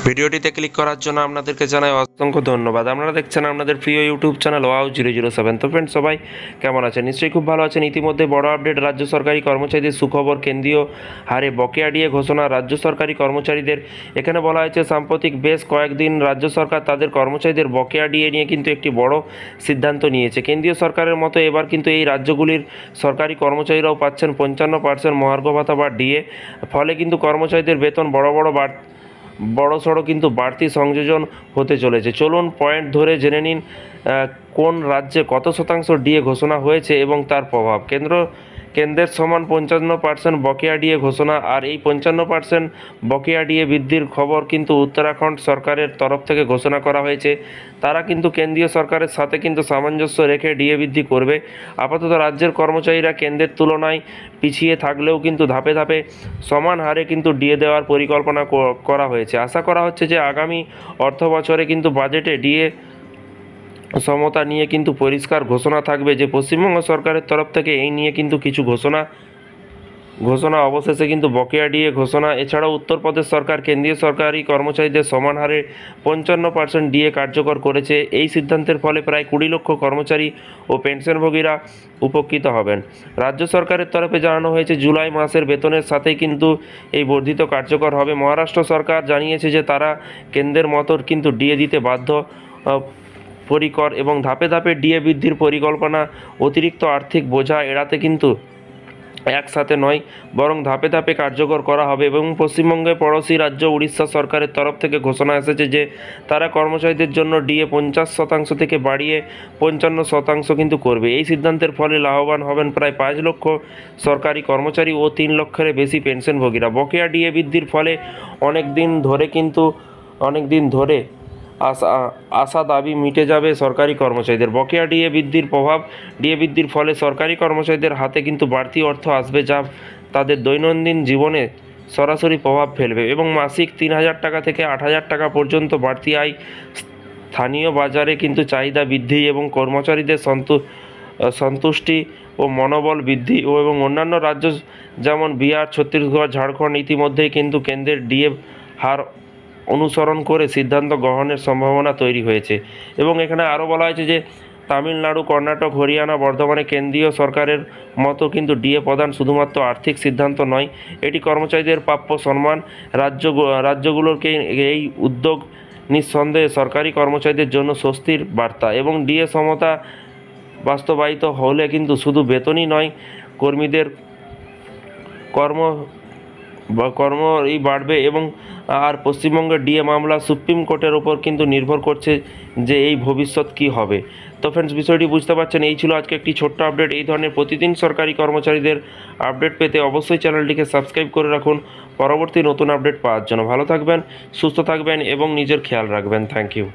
ভিডিওটিতে ক্লিক করার জন্য আপনাদেরকে জানাই অসংখ্য ধন্যবাদ। আপনারা দেখছেন আপনাদের প্রিয় ইউটিউব চ্যানেল wow007। তো ফ্রেন্ডস, সবাই কেমন আছেন? নিশ্চয়ই খুব ভালো আছেন। ইতিমধ্যে বড় আপডেট, রাজ্য সরকারি কর্মচারীদের সুখবর, কেন্দ্রীয় হারে বকেয়া ডিএ ঘোষণা রাজ্য সরকারি কর্মচারীদের। এখানে বলা হয়েছে সাম্প্রতিক বেশ কয়েকদিন রাজ্য সরকার তাদের কর্মচারীদের বকেয়া ডিএ নিয়ে কিন্তু একটি বড় সিদ্ধান্ত নিয়েছে। কেন্দ্রীয় সরকারের মতো এবার কিন্তু এই রাজ্যগুলির সরকারি কর্মচারীরাও পাচ্ছেন 55% মহার্ঘ ভাতা বা ডিএ। ফলে কিন্তু কর্মচারীদের বেতন বড়সড় কিন্তু বাড়তি সংযোজন হতে চলেছে। চলুন পয়েন্ট ধরে জেনে নিন কোন রাজ্যে কত শতাংশ ডিএ ঘোষণা হয়েছে এবং তার প্রভাব। কেন্দ্রের সমান 55% বকেয়া ডিএ ঘোষণা। আর এই 55% বকেয়া ডিএ বৃদ্ধির খবর কিন্তু উত্তরাখণ্ড সরকারের তরফ থেকে ঘোষণা করা হয়েছে। তারা কিন্তু কেন্দ্রীয় সরকারের সাথে কিন্তু সামঞ্জস্য রেখে ডিএ বৃদ্ধি করবে। আপাতত রাজ্যের কর্মচারীরা কেন্দ্রের তুলনায় পিছিয়ে থাকলেও কিন্তু ধাপে ধাপে সমান হারে কিন্তু ডিএ দেওয়ার পরিকল্পনা করা হয়েছে। আশা করা হচ্ছে যে আগামী অর্থ বছরে কিন্তু বাজেটে ডিএ সমতা নিয়ে কিন্তু পরিষ্কার ঘোষণা থাকবে যে পশ্চিমবঙ্গ সরকারের তরফ থেকে এই নিয়ে কিন্তু কিছু ঘোষণা অবশেষে কিন্তু বকেয়া ডিএ ঘোষণা। এছাড়াও উত্তরপ্রদেশ সরকার কেন্দ্রীয় সরকারি কর্মচারীদের সমান হারে 55% ডিএ কার্যকর করেছে। এই সিদ্ধান্তের ফলে প্রায় 20 লক্ষ কর্মচারী ও পেনশনভোগীরা উপকৃত হবেন। রাজ্য সরকারের তরফে জানানো হয়েছে জুলাই মাসের বেতনের সাথেই কিন্তু এই বর্ধিত কার্যকর হবে। মহারাষ্ট্র সরকার জানিয়েছে যে তারা কেন্দ্রের মতো কিন্তু ডিএ দিতে পরিকর এবং ধাপে ধাপে ডিএ বৃদ্ধির পরিকল্পনা। অতিরিক্ত আর্থিক বোঝা এড়াতে কিন্তু একসাথে নয়, বরং ধাপে ধাপে কার্যকর করা হবে। এবং পশ্চিমবঙ্গের পড়োশি রাজ্য উড়িষ্যা সরকারের তরফ থেকে ঘোষণা এসেছে যে তারা কর্মচারীদের জন্য ডিএ 50% থেকে বাড়িয়ে 55% কিন্তু করবে। এই সিদ্ধান্তের ফলে লাভবান হবেন প্রায় 5 লক্ষ সরকারি কর্মচারী ও 3 লক্ষের বেশি পেনশনভোগীরা। বকেয়া ডিএ বৃদ্ধির ফলে অনেক দিন ধরে আশা দাবি মিটে যাবে সরকারি কর্মচারীদের। বকেয়া ডিএ বৃদ্ধির প্রভাব। ডিএ বৃদ্ধির ফলে সরকারি কর্মচারীদের হাতে কিন্তু বাড়তি অর্থ আসবে, যা তাদের দৈনন্দিন জীবনে সরাসরি প্রভাব ফেলবে এবং মাসিক 3,000 টাকা থেকে 8,000 টাকা পর্যন্ত বাড়তি আয়। স্থানীয় বাজারে কিন্তু চাহিদা বৃদ্ধি এবং কর্মচারীদের সন্তুষ্টি ও মনোবল বৃদ্ধি এবং অন্যান্য রাজ্য যেমন বিহার, ছত্তিশগড়, ঝাড়খণ্ড ইতিমধ্যেই কিন্তু কেন্দ্রের ডিএ হার অনুসরণ করে সিদ্ধান্ত গ্রহণের সম্ভাবনা তৈরি হয়েছে। এবং এখানে আরও বলা হয়েছে যে তামিলনাড়ু, কর্ণাটক, হরিয়ানা, বর্ধমানে কেন্দ্রীয় সরকারের মতো কিন্তু ডিএ প্রদান শুধুমাত্র আর্থিক সিদ্ধান্ত নয়, এটি কর্মচারীদের প্রাপ্য সম্মান। রাজ্যগুলোকে এই উদ্যোগ নিঃসন্দেহে সরকারি কর্মচারীদের জন্য স্বস্তির বার্তা। এবং ডিএ সমতা বাস্তবায়িত হলে কিন্তু শুধু বেতনই নয়, কর্মীদের কর্ম বাড়বে। এবং পশ্চিমবঙ্গের ডিএ মামলা সুপ্রিম কোর্টের ওপর কিন্তু নির্ভর করছে যে এই ভবিষ্যৎ কী হবে। তো ফ্রেন্ডস, বিষয়টি বুঝতে পারছেন। এই ছিল আজকে একটি ছোট্ট আপডেট। এই ধরনের প্রতিদিন সরকারি কর্মচারীদের আপডেট পেতে অবশ্যই চ্যানেলটিকে সাবস্ক্রাইব করে রাখুন পরবর্তী নতুন আপডেট পাওয়ার জন্য। ভালো থাকবেন, সুস্থ থাকবেন এবং নিজের খেয়াল রাখবেন। Thank you.